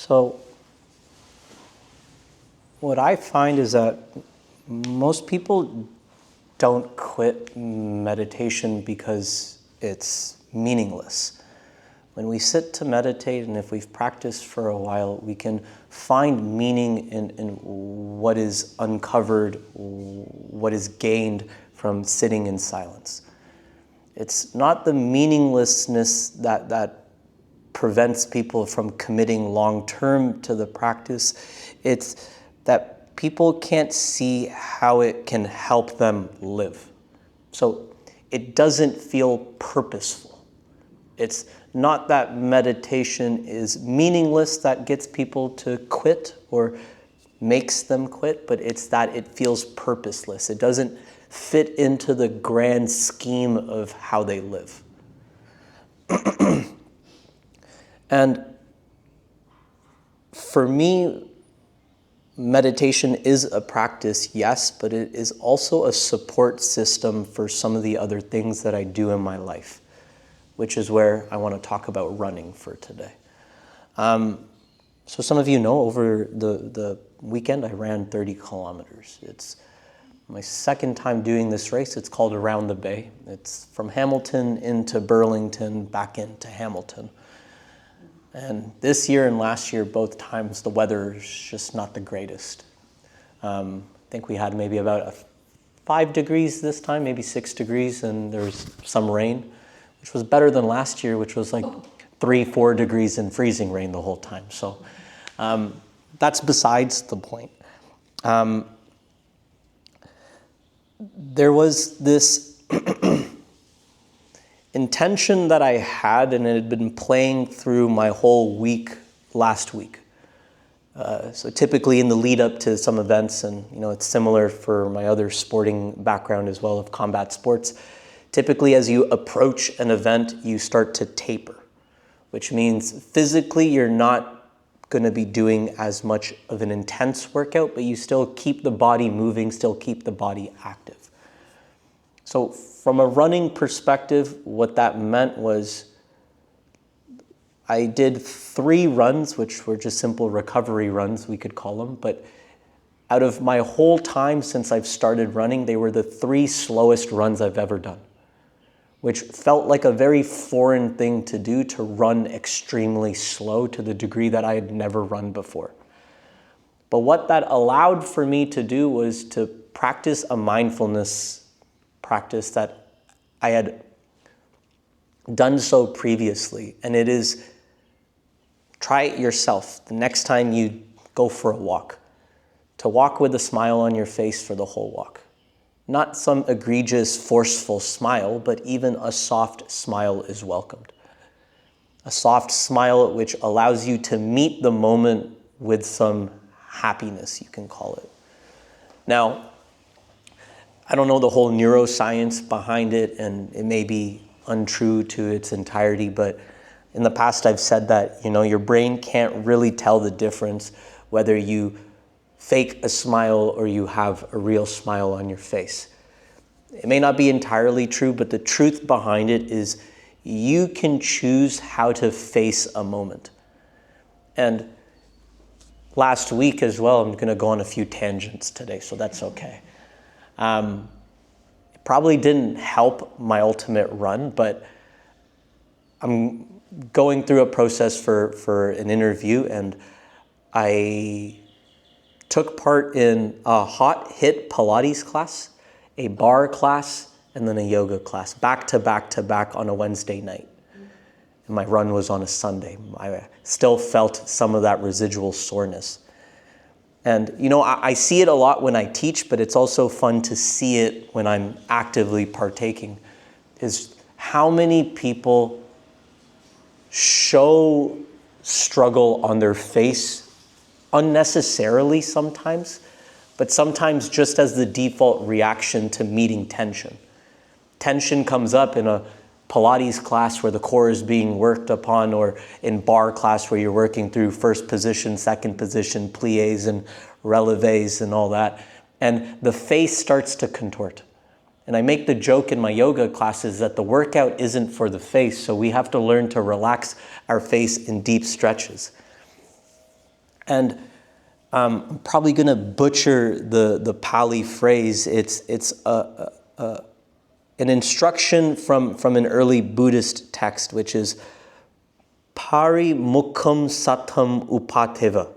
So what I find is that most people don't quit meditation because it's meaningless. When we sit to meditate, and if we've practiced for a while, we can find meaning in what is uncovered, what is gained from sitting in silence. It's not the meaninglessness that prevents people from committing long-term to the practice. It's that people can't see how it can help them live. So it doesn't feel purposeful. It's not that meditation is meaningless that gets people to quit or makes them quit, but it's that it feels purposeless. It doesn't fit into the grand scheme of how they live. And for me, meditation is a practice, yes, but it is also a support system for some of the other things that I do in my life, which is where I want to talk about running for today. So some of you know, over the weekend, I ran 30 kilometers. It's my second time doing this race. It's called Around the Bay. It's from Hamilton into Burlington, back into Hamilton. And this year and last year, both times, the weather is just not the greatest. I think we had maybe about 5 degrees this time, maybe 6 degrees, and there was some rain, which was better than last year, which was like 3-4 degrees and freezing rain the whole time. So that's besides the point. There was this intention that I had, and it had been playing through my whole week last week. So typically in the lead up to some events, and it's similar for my other sporting background as well of combat sports, typically as you approach an event, you start to taper, which means physically you're not going to be doing as much of an intense workout, but you still keep the body moving, still keep the body active. So from a running perspective, what that meant was I did 3 runs, which were just simple recovery runs, we could call them. But out of my whole time since I've started running, they were the 3 slowest runs I've ever done, which felt like a very foreign thing to do, to run extremely slow to the degree that I had never run before. But what that allowed for me to do was to practice a mindfulness practice that I had done so previously. And it is, try it yourself the next time you go for a walk, to walk with a smile on your face for the whole walk. Not some egregious, forceful smile, but even a soft smile is welcomed. A soft smile which allows you to meet the moment with some happiness, you can call it. Now, I don't know the whole neuroscience behind it, and it may be untrue to its entirety, but in the past I've said that, your brain can't really tell the difference whether you fake a smile or you have a real smile on your face. It may not be entirely true, but the truth behind it is you can choose how to face a moment. And last week as well, I'm going to go on a few tangents today, so that's okay. It probably didn't help my ultimate run, but I'm going through a process for an interview, and I took part in a hot hit Pilates class, a bar class, and then a yoga class, back to back to back on a Wednesday night. And my run was on a Sunday. I still felt some of that residual soreness. And I see it a lot when I teach, but it's also fun to see it when I'm actively partaking, is how many people show struggle on their face unnecessarily sometimes, but sometimes just as the default reaction to meeting tension. Tension comes up in a Pilates class where the core is being worked upon, or in bar class where you're working through first position, second position, pliés and relevés and all that. And the face starts to contort. And I make the joke in my yoga classes that the workout isn't for the face, so we have to learn to relax our face in deep stretches. And I'm probably going to butcher the Pali phrase. It's an instruction from an early Buddhist text, which is Parimukham Satam Upateva,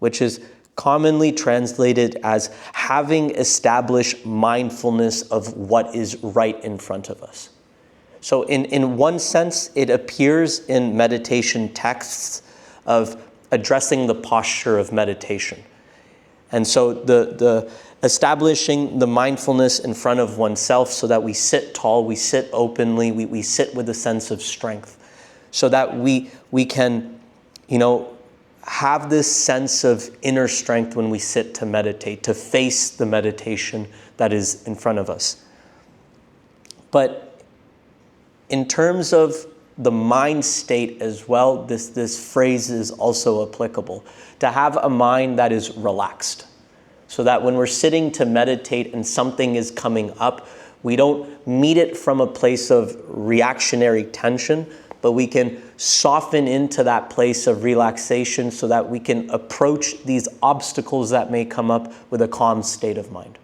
which is commonly translated as having established mindfulness of what is right in front of us. So in one sense, it appears in meditation texts of addressing the posture of meditation. And so the establishing the mindfulness in front of oneself so that we sit tall, we sit openly, we sit with a sense of strength, so that we can, have this sense of inner strength when we sit to meditate, to face the meditation that is in front of us. But in terms of the mind state as well, this phrase is also applicable. To have a mind that is relaxed, so that when we're sitting to meditate and something is coming up, we don't meet it from a place of reactionary tension, but we can soften into that place of relaxation so that we can approach these obstacles that may come up with a calm state of mind.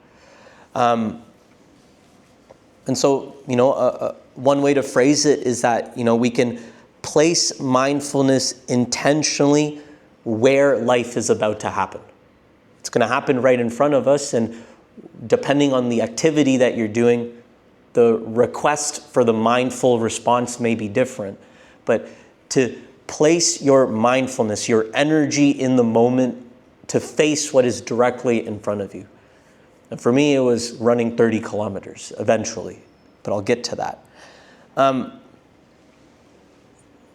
And so, one way to phrase it is that, we can place mindfulness intentionally where life is about to happen. It's going to happen right in front of us, and depending on the activity that you're doing, the request for the mindful response may be different. But to place your mindfulness, your energy in the moment to face what is directly in front of you. And for me, it was running 30 kilometers eventually, but I'll get to that.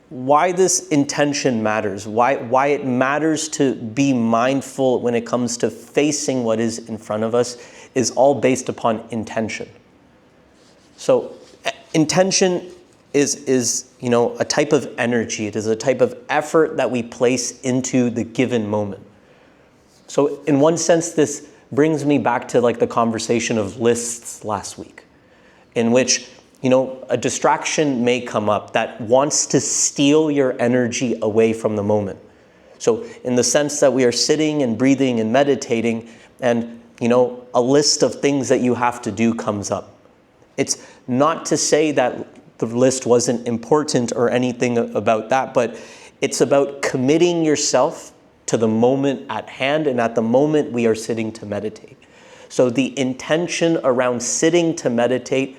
Why this intention matters, why it matters to be mindful when it comes to facing what is in front of us is all based upon intention. So intention is a type of energy. It is a type of effort that we place into the given moment. So in one sense, this brings me back to the conversation of lists last week, in which a distraction may come up that wants to steal your energy away from the moment. So in the sense that we are sitting and breathing and meditating, and a list of things that you have to do comes up. It's not to say that the list wasn't important or anything about that, but it's about committing yourself to the moment at hand and at the moment we are sitting to meditate. So the intention around sitting to meditate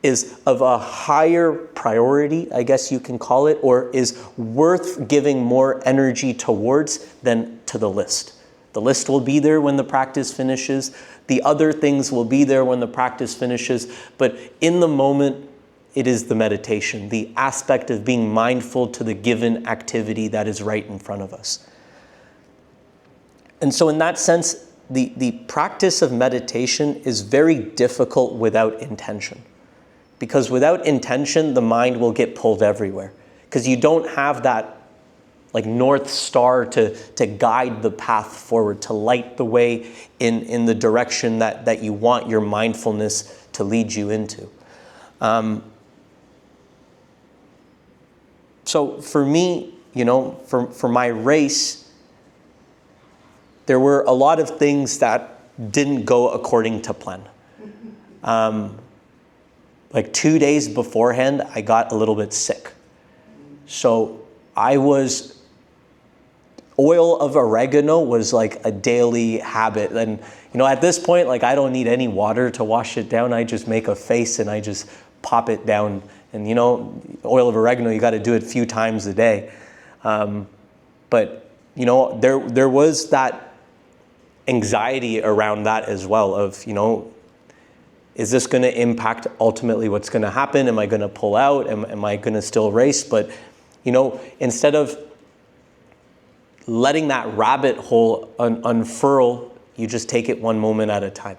is of a higher priority, I guess you can call it, or is worth giving more energy towards than to the list. The list will be there when the practice finishes. The other things will be there when the practice finishes. But in the moment, it is the meditation, the aspect of being mindful to the given activity that is right in front of us. And so in that sense, the practice of meditation is very difficult without intention. Because without intention, the mind will get pulled everywhere. Because you don't have that North Star to guide the path forward, to light the way in the direction that you want your mindfulness to lead you into. So for me, for my race, there were a lot of things that didn't go according to plan. 2 days beforehand, I got a little bit sick. So oil of oregano was a daily habit. And, at this point, I don't need any water to wash it down. I just make a face and I just pop it down. And, oil of oregano, you got to do it a few times a day. But, there was that anxiety around that as well of, is this going to impact ultimately what's going to happen? Am I going to pull out? Am I going to still race? But, instead of letting that rabbit hole unfurl, you just take it one moment at a time.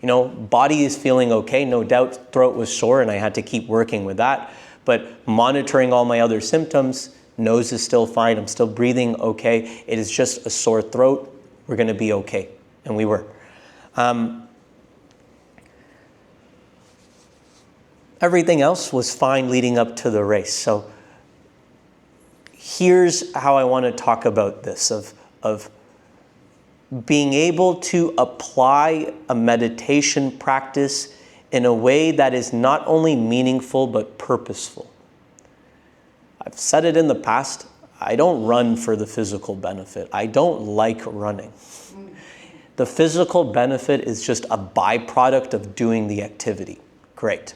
Body is feeling okay. No doubt throat was sore and I had to keep working with that. But monitoring all my other symptoms, nose is still fine. I'm still breathing okay. It is just a sore throat. We're going to be okay. And we were. Everything else was fine leading up to the race. So here's how I want to talk about this, of being able to apply a meditation practice in a way that is not only meaningful but purposeful. I've said it in the past, I don't run for the physical benefit. I don't like running. The physical benefit is just a byproduct of doing the activity. Great.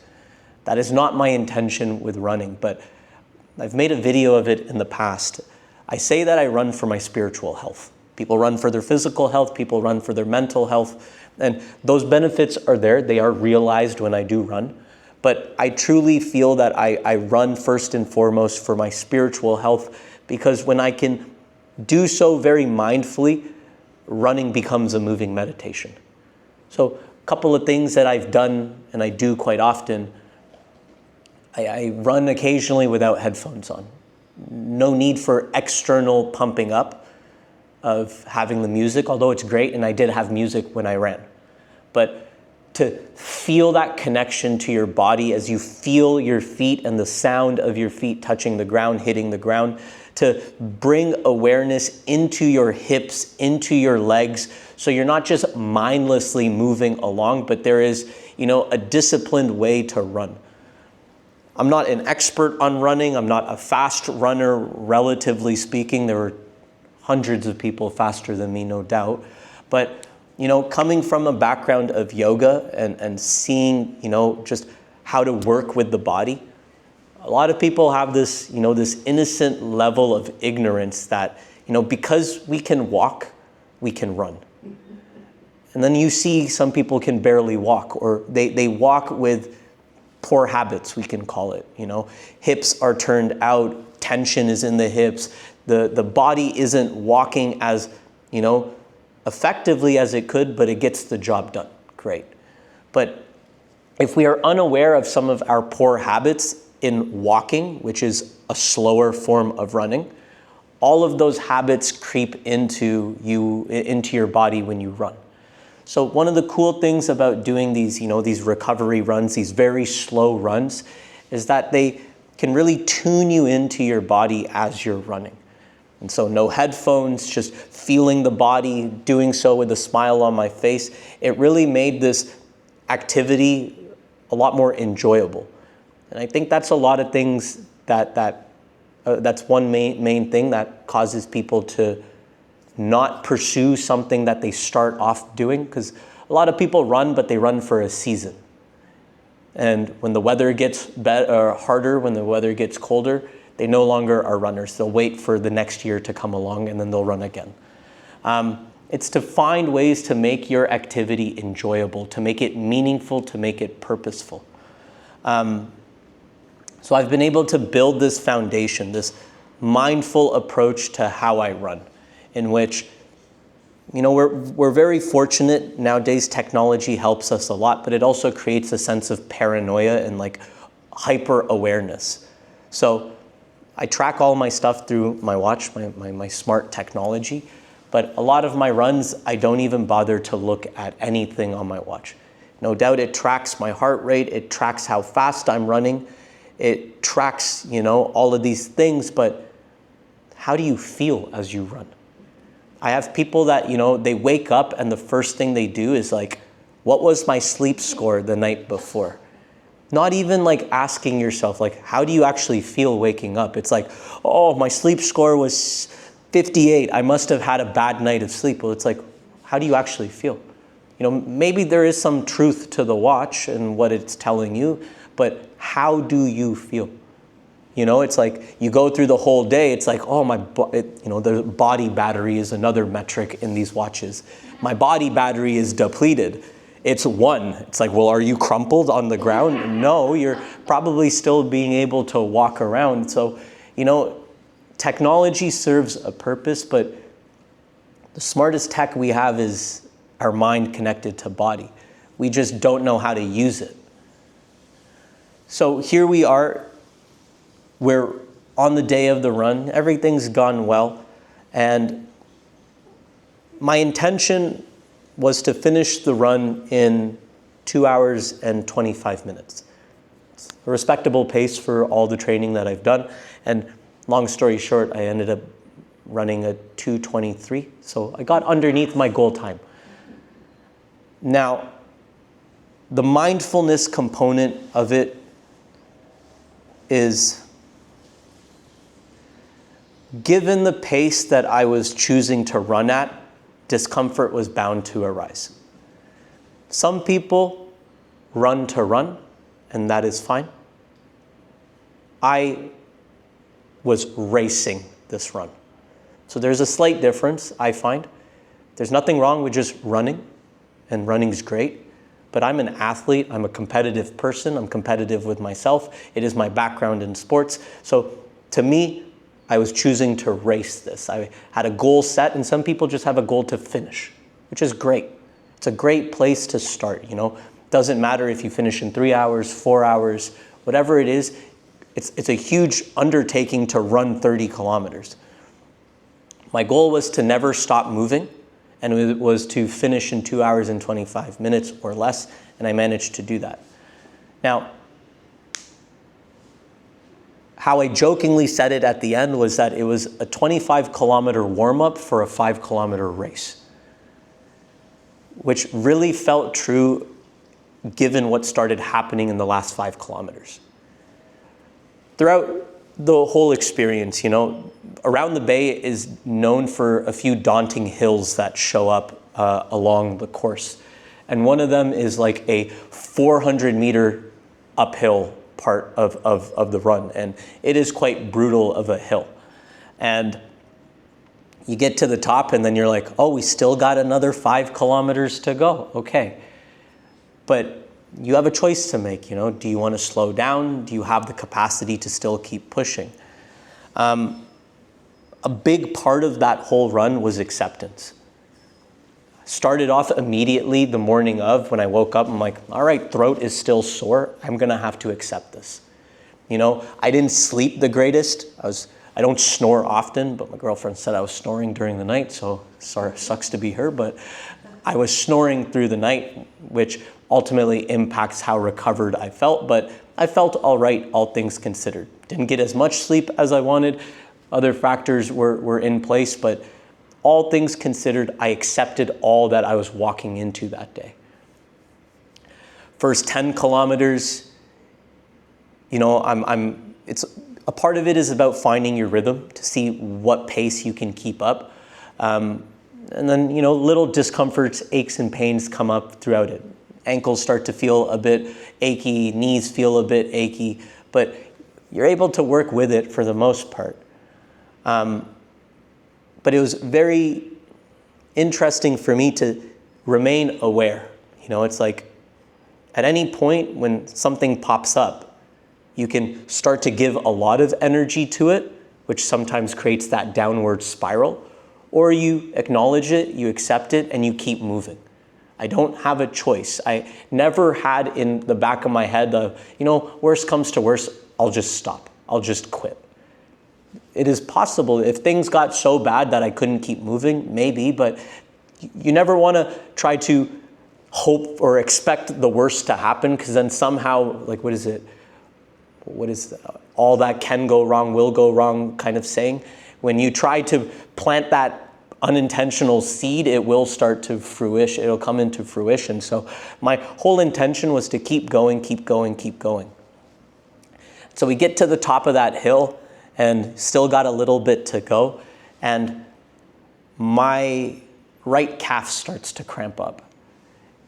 That is not my intention with running, but I've made a video of it in the past. I say that I run for my spiritual health. People run for their physical health, people run for their mental health, and those benefits are there. They are realized when I do run. But I truly feel that I run first and foremost for my spiritual health, because when I can do so very mindfully, running becomes a moving meditation. So a couple of things that I've done, and I do quite often, I run occasionally without headphones on. No need for external pumping up of having the music, although it's great, and I did have music when I ran. But to feel that connection to your body as you feel your feet and the sound of your feet touching the ground, hitting the ground, to bring awareness into your hips, into your legs, so you're not just mindlessly moving along, but there is, a disciplined way to run. I'm not an expert on running. I'm not a fast runner, relatively speaking. There were hundreds of people faster than me, no doubt. But, coming from a background of yoga and seeing, just how to work with the body, a lot of people have this, this innocent level of ignorance that, because we can walk, we can run. And then you see some people can barely walk, or they walk with poor habits, we can call it. Hips are turned out, tension is in the hips, the body isn't walking as, effectively as it could, but it gets the job done. Great. But if we are unaware of some of our poor habits in walking, which is a slower form of running, all of those habits creep into your body when you run. So one of the cool things about doing these, these recovery runs, these very slow runs, is that they can really tune you into your body as you're running. And so no headphones, just feeling the body, doing so with a smile on my face. It really made this activity a lot more enjoyable. And I think that's a lot of things that's one main thing that causes people to not pursue something that they start off doing, because a lot of people run, but they run for a season. And when the weather gets harder, when the weather gets colder, they no longer are runners. They'll wait for the next year to come along, and then they'll run again. It's to find ways to make your activity enjoyable, to make it meaningful, to make it purposeful. So I've been able to build this foundation, this mindful approach to how I run, in which, we're very fortunate nowadays. Technology helps us a lot, but it also creates a sense of paranoia and hyper awareness. So I track all my stuff through my watch, my smart technology, but a lot of my runs, I don't even bother to look at anything on my watch. No doubt it tracks my heart rate, it tracks how fast I'm running, it tracks, all of these things, but how do you feel as you run? I have people that, they wake up and the first thing they do is what was my sleep score the night before? Not even asking yourself, how do you actually feel waking up? It's oh, my sleep score was 58. I must have had a bad night of sleep. Well, it's how do you actually feel? Maybe there is some truth to the watch and what it's telling you, but how do you feel? It's you go through the whole day, it's oh, the body battery is another metric in these watches. My body battery is depleted. It's 1. It's well, are you crumpled on the ground? No, you're probably still being able to walk around. So, technology serves a purpose, but the smartest tech we have is our mind connected to body. We just don't know how to use it. So here we are. We're on the day of the run. Everything's gone well. And my intention was to finish the run in 2 hours and 25 minutes. It's a respectable pace for all the training that I've done. And Long story short, I ended up running a 2:23. So I got underneath my goal time. Now, the mindfulness component of it is, given the pace that I was choosing to run at, discomfort was bound to arise. Some people run to run, and that is fine. I was racing this run. So there's a slight difference, I find. There's nothing wrong with just running, and running's great. But I'm an athlete, I'm a competitive person, I'm competitive with myself. It is my background in sports. So to me, I was choosing to race this. I had a goal set, and some people just have a goal to finish, which is great. It's a great place to start, you know. Doesn't matter if you finish in 3 hours, 4 hours, whatever it is, it's a huge undertaking to run 30 kilometers. My goal was to never stop moving, and it was to finish in 2 hours and 25 minutes or less, and I managed to do that. Now, how I jokingly said it at the end was that it was a 25-kilometer warm-up for a 5-kilometer race, which really felt true given what started happening in the last 5 kilometers. Throughout the whole experience, you know, around the bay is known for a few daunting hills that show up along the course. And one of them is like a 400-meter uphill part of the run. And it is quite brutal of a hill. And you get to the top and then you're like, oh, we still got another 5 kilometers to go. Okay. But you have a choice to make, you know. Do you want to slow down? Do you have the capacity to still keep pushing? A big part of that whole run was acceptance. Started off immediately the morning of, when I woke up, I'm like, all right, throat is still sore. I'm going to have to accept this. You know, I didn't sleep the greatest. I don't snore often, but my girlfriend said I was snoring during the night, so sorry, sucks to be her, but I was snoring through the night, which ultimately impacts how recovered I felt, but I felt all right, all things considered. Didn't get as much sleep as I wanted. Other factors were in place, but all things considered, I accepted all that I was walking into that day. First 10 kilometers, you know, it's a part of it is about finding your rhythm to see what pace you can keep up. And then, you know, little discomforts, aches and pains come up throughout it. Ankles start to feel a bit achy, knees feel a bit achy, but you're able to work with it for the most part. But it was very interesting for me to remain aware. You know, it's like at any point when something pops up, you can start to give a lot of energy to it, which sometimes creates that downward spiral, or you acknowledge it, you accept it, and you keep moving. I don't have a choice. I never had in the back of my head the, you know, worst comes to worst, I'll just stop. I'll just quit. It is possible if things got so bad that I couldn't keep moving, maybe, but you never want to try to hope or expect the worst to happen, because then somehow, like, what is all that can go wrong will go wrong kind of saying? When you try to plant that unintentional seed, it will start to fruition. It'll come into fruition. So my whole intention was to keep going, keep going, keep going. So we get to the top of that hill and still got a little bit to go. And my right calf starts to cramp up.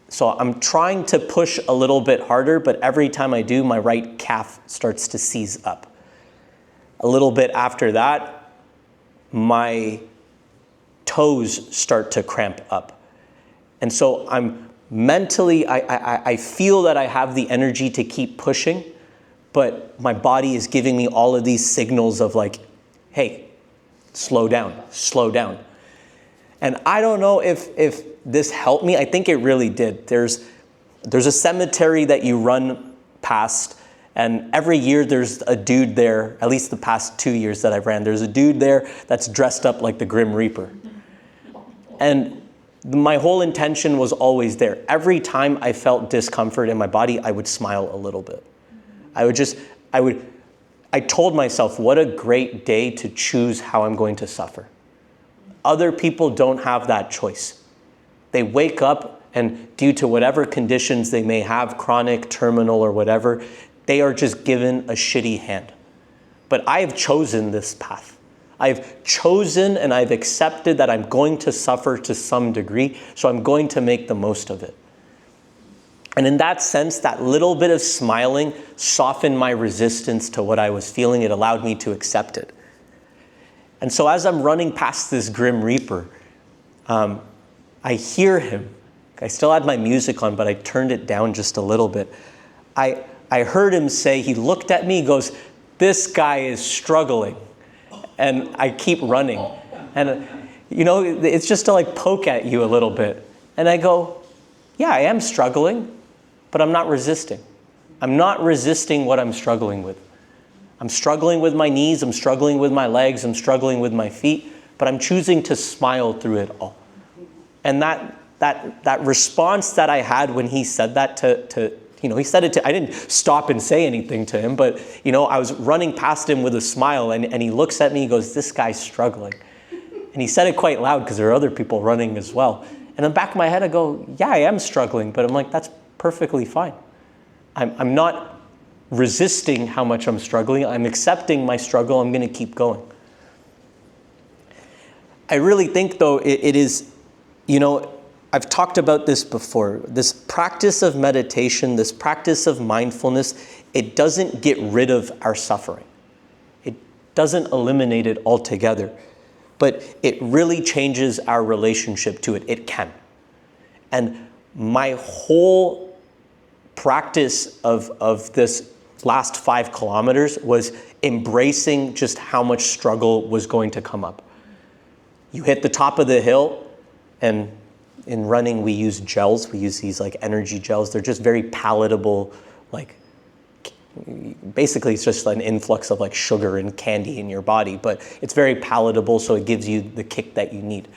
So I'm trying to push a little bit harder, but every time I do, my right calf starts to seize up. A little bit after that, my toes start to cramp up. And so I'm mentally, I feel that I have the energy to keep pushing, but my body is giving me all of these signals of like, hey, slow down, slow down. And I don't know if this helped me. I think it really did. There's a cemetery that you run past, and every year there's a dude there, at least the past 2 years that I've ran, there's a dude there that's dressed up like the Grim Reaper. And my whole intention was always there. Every time I felt discomfort in my body, I would smile a little bit. I I told myself, what a great day to choose how I'm going to suffer. Other people don't have that choice. They wake up and due to whatever conditions they may have, chronic, terminal, or whatever, they are just given a shitty hand. But I have chosen this path. I've chosen and I've accepted that I'm going to suffer to some degree, so I'm going to make the most of it. And in that sense, that little bit of smiling softened my resistance to what I was feeling. It allowed me to accept it. And so as I'm running past this Grim Reaper, I hear him. I still had my music on, but I turned it down just a little bit. I heard him say, he looked at me, he goes, "This guy is struggling." And I keep running. And, it's just to like poke at you a little bit. And I go, yeah, I am struggling, but I'm not resisting. I'm not resisting what I'm struggling with. I'm struggling with my knees, I'm struggling with my legs, I'm struggling with my feet, but I'm choosing to smile through it all. And that response that I had when he said that he said it to, I didn't stop and say anything to him, but, I was running past him with a smile and he looks at me, he goes, "This guy's struggling." And he said it quite loud because there are other people running as well. And in the back of my head, I go, yeah, I am struggling, but I'm like, that's perfectly fine. I'm not resisting how much I'm struggling. I'm accepting my struggle. I'm going to keep going. I really think, though, it is, I've talked about this before. This practice of meditation, this practice of mindfulness, it doesn't get rid of our suffering. It doesn't eliminate it altogether, but it really changes our relationship to it. It can. And my whole practice of this last 5 kilometers was embracing just how much struggle was going to come up. You hit the top of the hill, and in running, we use gels. We use these like energy gels. They're just very palatable, basically it's just an influx of like sugar and candy in your body, but it's very palatable, so it gives you the kick that you need.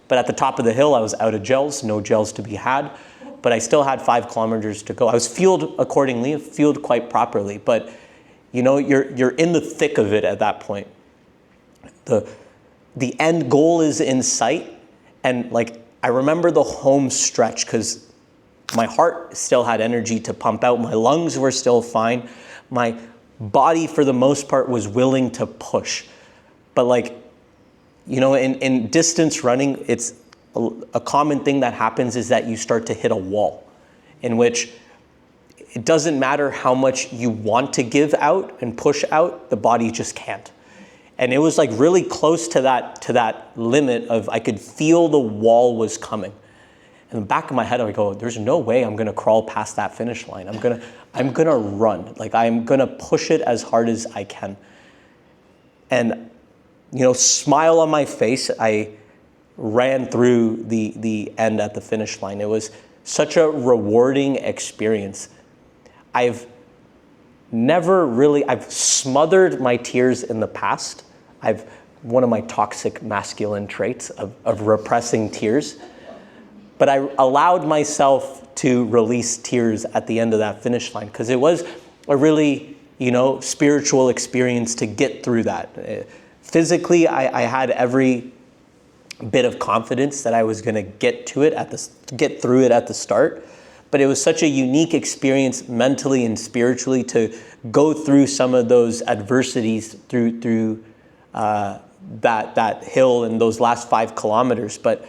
But at the top of the hill, I was out of gels, no gels to be had, but I still had 5 kilometers to go. I was fueled accordingly, fueled quite properly, but you're in the thick of it at that point. The end goal is in sight, and I remember the home stretch because my heart still had energy to pump out. My lungs were still fine. My body, for the most part, was willing to push. But in distance running, it's a common thing that happens is that you start to hit a wall in which it doesn't matter how much you want to give out and push out, the body just can't. And it was really close to that limit of I could feel the wall was coming. In the back of my head, I go, there's no way I'm gonna crawl past that finish line. I'm gonna run. I'm gonna push it as hard as I can. And smile on my face, I ran through the end at the finish line. It was such a rewarding experience. I've smothered my tears in the past. One of my toxic masculine traits of repressing tears. But I allowed myself to release tears at the end of that finish line because it was a really, spiritual experience to get through that. Physically, I had every bit of confidence that I was going to get through it at the start. But it was such a unique experience mentally and spiritually to go through some of those adversities through that hill and those last 5 kilometers. But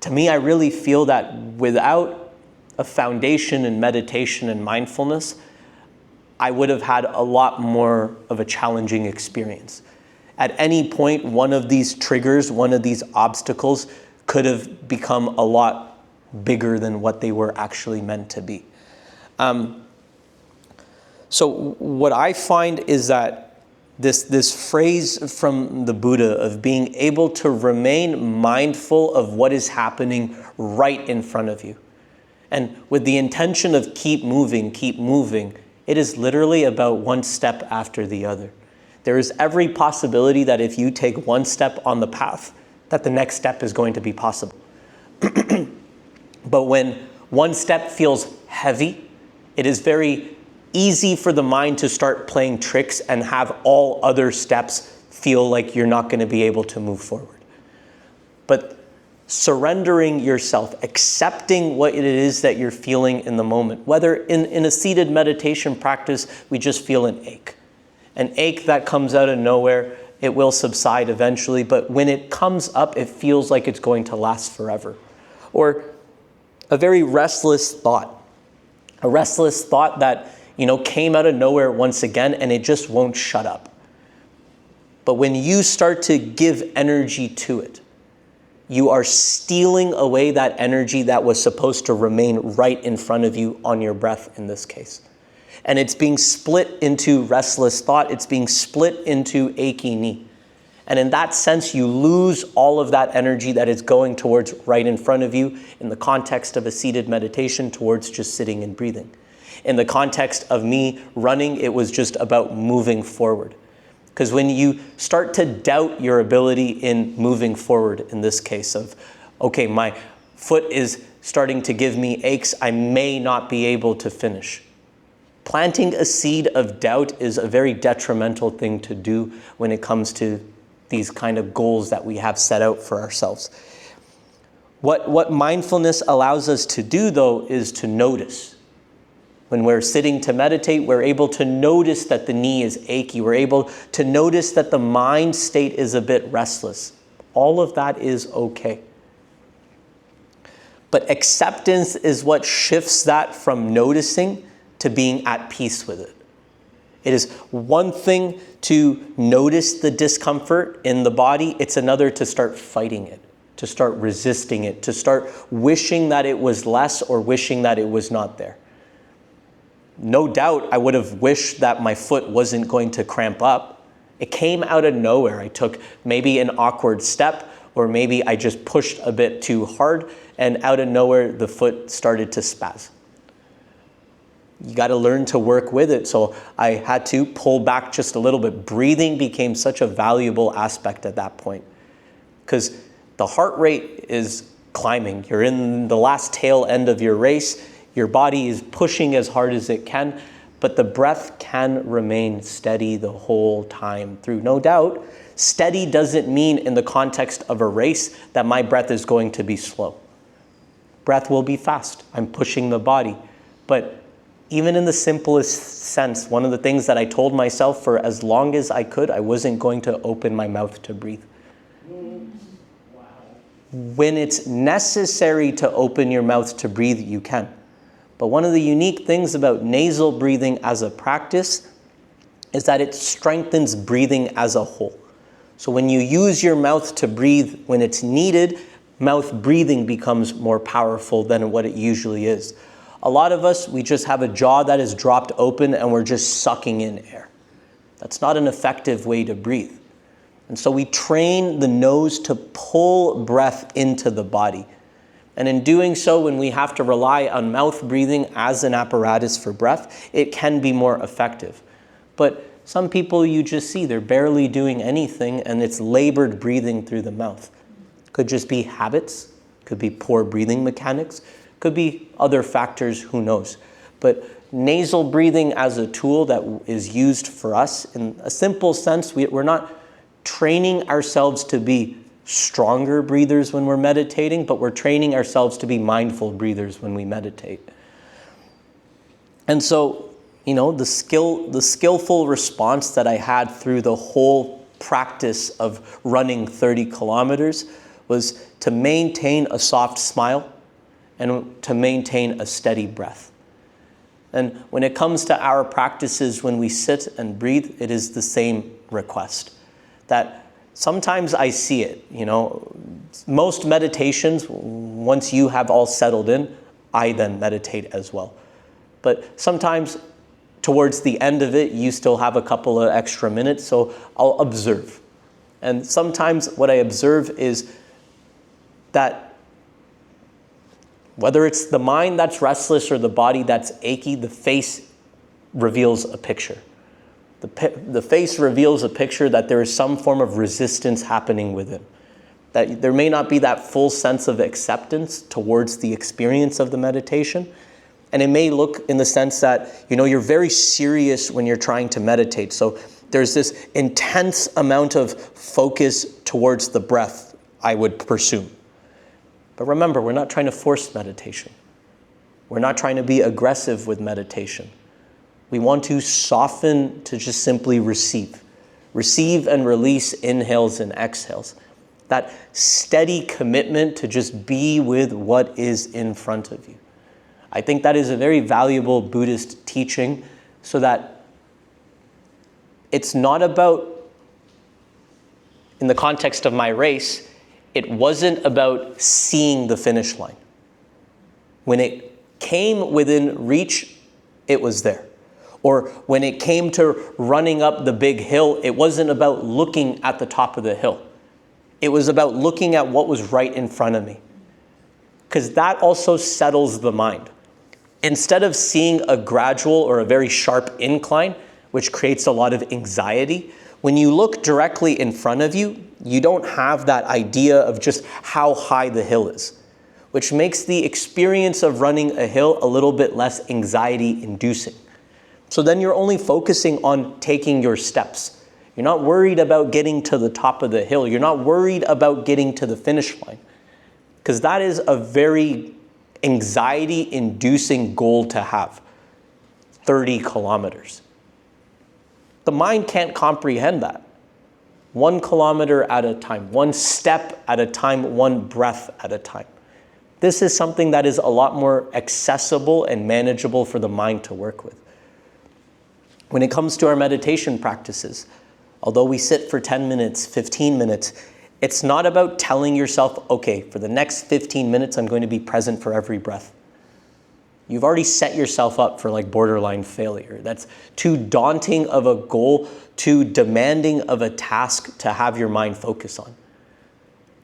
to me, I really feel that without a foundation in meditation and mindfulness, I would have had a lot more of a challenging experience. At any point, one of these triggers, one of these obstacles could have become a lot bigger than what they were actually meant to be. So what I find is that this phrase from the Buddha of being able to remain mindful of what is happening right in front of you. And with the intention of keep moving, it is literally about one step after the other. There is every possibility that if you take one step on the path, that the next step is going to be possible. But when one step feels heavy, it is very easy for the mind to start playing tricks and have all other steps feel like you're not going to be able to move forward. But surrendering yourself, accepting what it is that you're feeling in the moment, whether in a seated meditation practice, we just feel an ache that comes out of nowhere. It will subside eventually, but when it comes up, it feels like it's going to last forever. Or a very restless thought. A restless thought that, came out of nowhere once again, and it just won't shut up. But when you start to give energy to it, you are stealing away that energy that was supposed to remain right in front of you on your breath in this case. And it's being split into restless thought. It's being split into achy knee. And in that sense, you lose all of that energy that is going towards right in front of you in the context of a seated meditation towards just sitting and breathing. In the context of me running, it was just about moving forward. Because when you start to doubt your ability in moving forward, in this case of, okay, my foot is starting to give me aches, I may not be able to finish. Planting a seed of doubt is a very detrimental thing to do when it comes to these kind of goals that we have set out for ourselves. What mindfulness allows us to do, though, is to notice. When we're sitting to meditate, we're able to notice that the knee is achy. We're able to notice that the mind state is a bit restless. All of that is okay. But acceptance is what shifts that from noticing to being at peace with it. It is one thing to notice the discomfort in the body. It's another to start fighting it, to start resisting it, to start wishing that it was less or wishing that it was not there. No doubt I would have wished that my foot wasn't going to cramp up. It came out of nowhere. I took maybe an awkward step, or maybe I just pushed a bit too hard, and out of nowhere the foot started to spasm. You got to learn to work with it. So I had to pull back just a little bit. Breathing became such a valuable aspect at that point, because the heart rate is climbing. You're in the last tail end of your race. Your body is pushing as hard as it can, but the breath can remain steady the whole time through. No doubt, steady doesn't mean in the context of a race that my breath is going to be slow. Breath will be fast. I'm pushing the body. But even in the simplest sense, one of the things that I told myself for as long as I could, I wasn't going to open my mouth to breathe. Wow. When it's necessary to open your mouth to breathe, you can. But one of the unique things about nasal breathing as a practice is that it strengthens breathing as a whole. So when you use your mouth to breathe when it's needed, mouth breathing becomes more powerful than what it usually is. A lot of us, we just have a jaw that is dropped open and we're just sucking in air. That's not an effective way to breathe. And so we train the nose to pull breath into the body. And in doing so, when we have to rely on mouth breathing as an apparatus for breath, it can be more effective. But some people you just see, they're barely doing anything and it's labored breathing through the mouth. Could just be habits, could be poor breathing mechanics, could be other factors, who knows. But nasal breathing as a tool that is used for us, in a simple sense, we're not training ourselves to be stronger breathers when we're meditating, but we're training ourselves to be mindful breathers when we meditate. And so, the skillful response that I had through the whole practice of running 30 kilometers was to maintain a soft smile and to maintain a steady breath. And when it comes to our practices when we sit and breathe, it is the same request. That sometimes I see it, most meditations, once you have all settled in, I then meditate as well. But sometimes towards the end of it, you still have a couple of extra minutes, so I'll observe. And sometimes what I observe is that whether it's the mind that's restless or the body that's achy, the face reveals a picture. The face reveals a picture that there is some form of resistance happening within. That there may not be that full sense of acceptance towards the experience of the meditation. And it may look in the sense that, you're very serious when you're trying to meditate. So there's this intense amount of focus towards the breath, I would presume. But remember, we're not trying to force meditation. We're not trying to be aggressive with meditation. We want to soften to just simply receive. Receive and release inhales and exhales. That steady commitment to just be with what is in front of you. I think that is a very valuable Buddhist teaching, so that it's not about, in the context of my race, it wasn't about seeing the finish line. When it came within reach, it was there. Or when it came to running up the big hill, it wasn't about looking at the top of the hill. It was about looking at what was right in front of me. Because that also settles the mind. Instead of seeing a gradual or a very sharp incline, which creates a lot of anxiety, when you look directly in front of you, you don't have that idea of just how high the hill is, which makes the experience of running a hill a little bit less anxiety-inducing. So then you're only focusing on taking your steps. You're not worried about getting to the top of the hill. You're not worried about getting to the finish line, because that is a very anxiety-inducing goal to have. 30 kilometers. The mind can't comprehend that. 1 kilometer at a time, 1 step at a time, 1 breath at a time. This is something that is a lot more accessible and manageable for the mind to work with. When it comes to our meditation practices, although we sit for 10 minutes, 15 minutes, it's not about telling yourself, okay, for the next 15 minutes, I'm going to be present for every breath. You've already set yourself up for borderline failure. That's too daunting of a goal, too demanding of a task to have your mind focus on.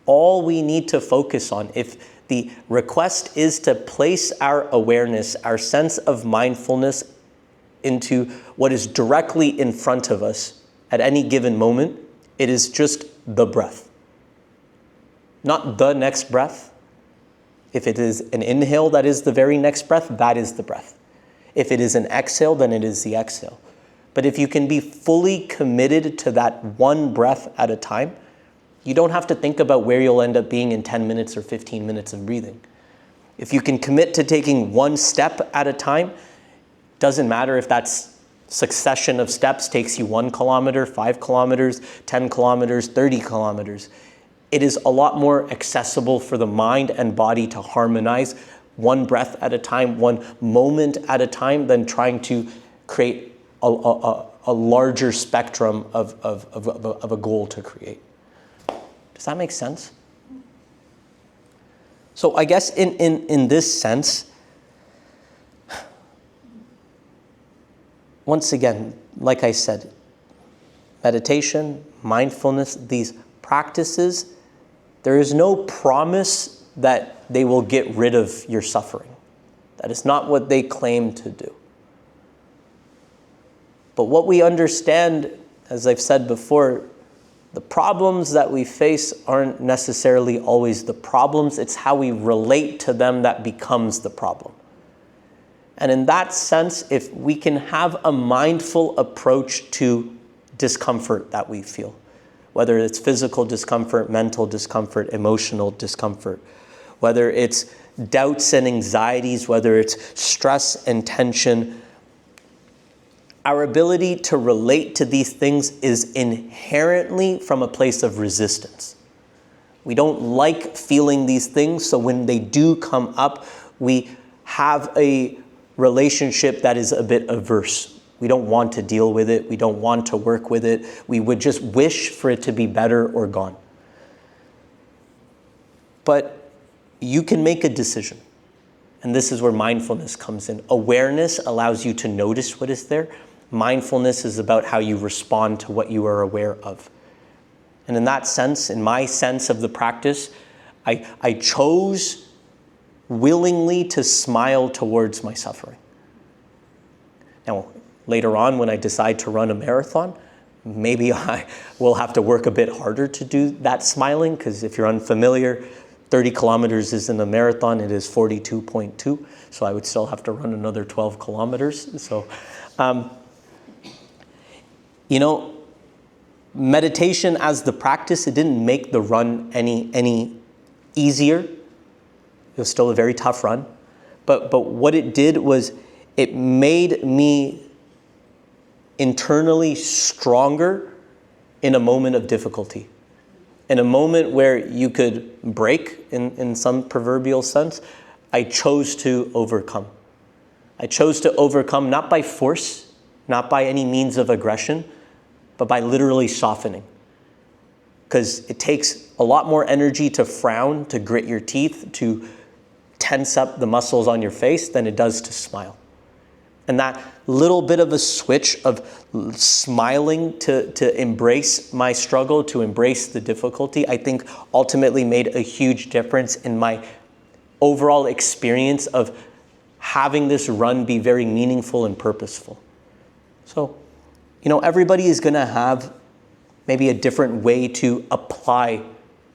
All we need to focus on, if the request is to place our awareness, our sense of mindfulness into what is directly in front of us at any given moment, it is just the breath. Not the next breath. If it is an inhale, that is the very next breath, that is the breath. If it is an exhale, then it is the exhale. But if you can be fully committed to that one breath at a time, you don't have to think about where you'll end up being in 10 minutes or 15 minutes of breathing. If you can commit to taking 1 step at a time, doesn't matter if that succession of steps takes you 1 kilometer, 5 kilometers, 10 kilometers, 30 kilometers. It is a lot more accessible for the mind and body to harmonize 1 breath at a time, 1 moment at a time, than trying to create a larger spectrum of a goal to create. Does that make sense? So I guess in this sense, once again, like I said, meditation, mindfulness, these practices, there is no promise that they will get rid of your suffering. That is not what they claim to do. But what we understand, as I've said before, the problems that we face aren't necessarily always the problems. It's how we relate to them that becomes the problem. And in that sense, if we can have a mindful approach to discomfort that we feel, whether it's physical discomfort, mental discomfort, emotional discomfort, whether it's doubts and anxieties, whether it's stress and tension, our ability to relate to these things is inherently from a place of resistance. We don't like feeling these things, so when they do come up, we have a relationship that is a bit averse. We don't want to deal with it. We don't want to work with it. We would just wish for it to be better or gone. But you can make a decision. And this is where mindfulness comes in. Awareness allows you to notice what is there. Mindfulness is about how you respond to what you are aware of. And in that sense, in my sense of the practice, I chose willingly to smile towards my suffering. Now, later on, when I decide to run a marathon, maybe I will have to work a bit harder to do that smiling, because if you're unfamiliar, 30 kilometers isn't a marathon, it is 42.2. So I would still have to run another 12 kilometers. So, meditation as the practice, it didn't make the run any easier. It was still a very tough run. But what it did was it made me internally stronger in a moment of difficulty. In a moment where you could break in some proverbial sense, I chose to overcome. I chose to overcome not by force, not by any means of aggression, but by literally softening. Because it takes a lot more energy to frown, to grit your teeth, to tense up the muscles on your face than it does to smile. And that little bit of a switch of smiling to embrace my struggle, to embrace the difficulty, I think ultimately made a huge difference in my overall experience of having this run be very meaningful and purposeful. So, everybody is going to have maybe a different way to apply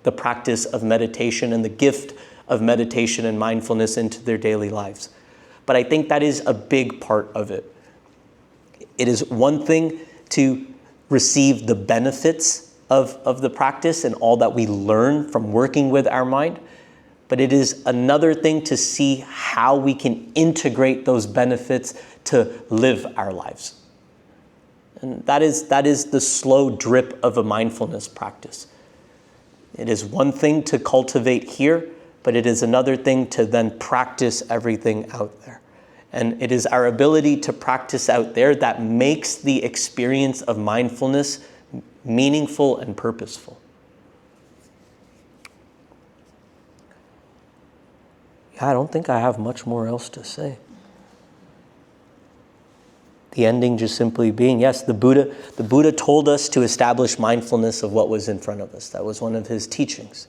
the practice of meditation and the gift of meditation and mindfulness into their daily lives. But I think that is a big part of it. It is one thing to receive the benefits of the practice and all that we learn from working with our mind, but it is another thing to see how we can integrate those benefits to live our lives. And that is the slow drip of a mindfulness practice. It is one thing to cultivate here, but it is another thing to then practice everything out there. And it is our ability to practice out there that makes the experience of mindfulness meaningful and purposeful. Yeah, I don't think I have much more else to say. The ending just simply being, yes, the Buddha told us to establish mindfulness of what was in front of us. That was one of his teachings.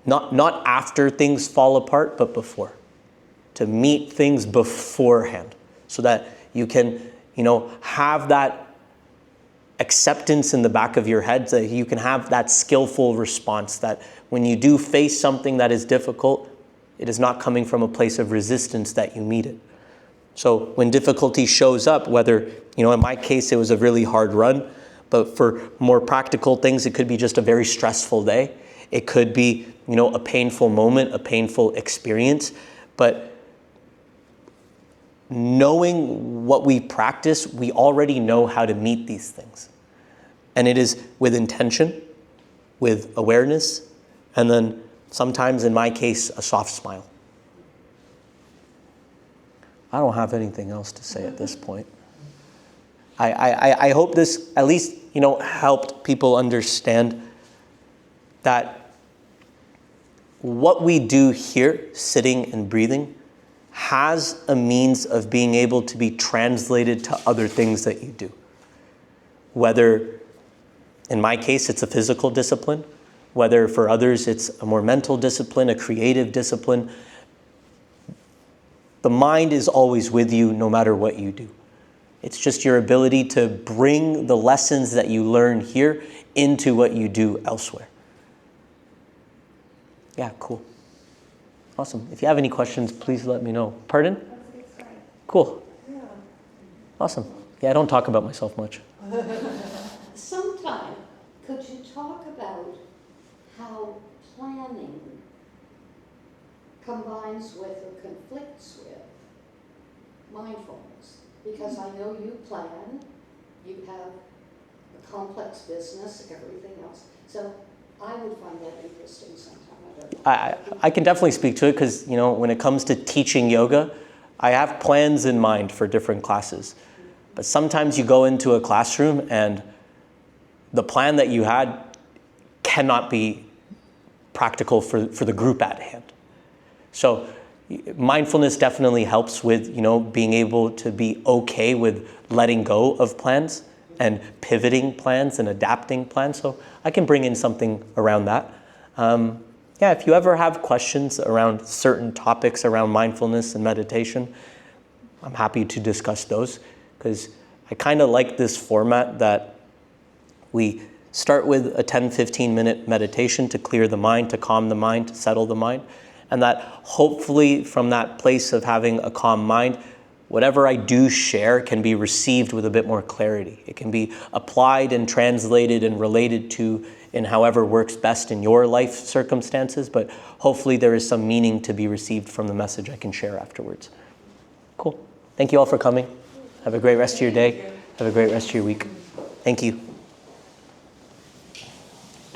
Not after things fall apart, but before. To meet things beforehand so that you can, have that acceptance in the back of your head, that you can have that skillful response, that when you do face something that is difficult, it is not coming from a place of resistance that you meet it. So when difficulty shows up, whether, in my case, it was a really hard run, but for more practical things, it could be just a very stressful day. It could be, a painful moment, a painful experience. But knowing what we practice, we already know how to meet these things. And it is with intention, with awareness, and then sometimes, in my case, a soft smile. I don't have anything else to say at this point. I hope this at least, helped people understand that what we do here, sitting and breathing, has a means of being able to be translated to other things that you do. Whether, in my case, it's a physical discipline, whether for others it's a more mental discipline, a creative discipline. The mind is always with you no matter what you do. It's just your ability to bring the lessons that you learn here into what you do elsewhere. Yeah, cool. Awesome. If you have any questions, please let me know. Pardon? Cool. Yeah. Awesome. Yeah, I don't talk about myself much. Sometime, could you talk about how planning combines with or conflicts with mindfulness? Because I know you plan, you have a complex business, everything else. So I would find that interesting sometime. I can definitely speak to it because, when it comes to teaching yoga, I have plans in mind for different classes. But sometimes you go into a classroom and the plan that you had cannot be practical for the group at hand. So mindfulness definitely helps with, being able to be okay with letting go of plans and pivoting plans and adapting plans. So I can bring in something around that. If you ever have questions around certain topics around mindfulness and meditation, I'm happy to discuss those because I kind of like this format that we Start with a 10-15 minute meditation to clear the mind, to calm the mind, to settle the mind. And that hopefully from that place of having a calm mind, whatever I do share can be received with a bit more clarity. It can be applied and translated and related to in however works best in your life circumstances, but hopefully there is some meaning to be received from the message I can share afterwards. Cool. Thank you all for coming. Have a great rest of your day. Have a great rest of your week. Thank you.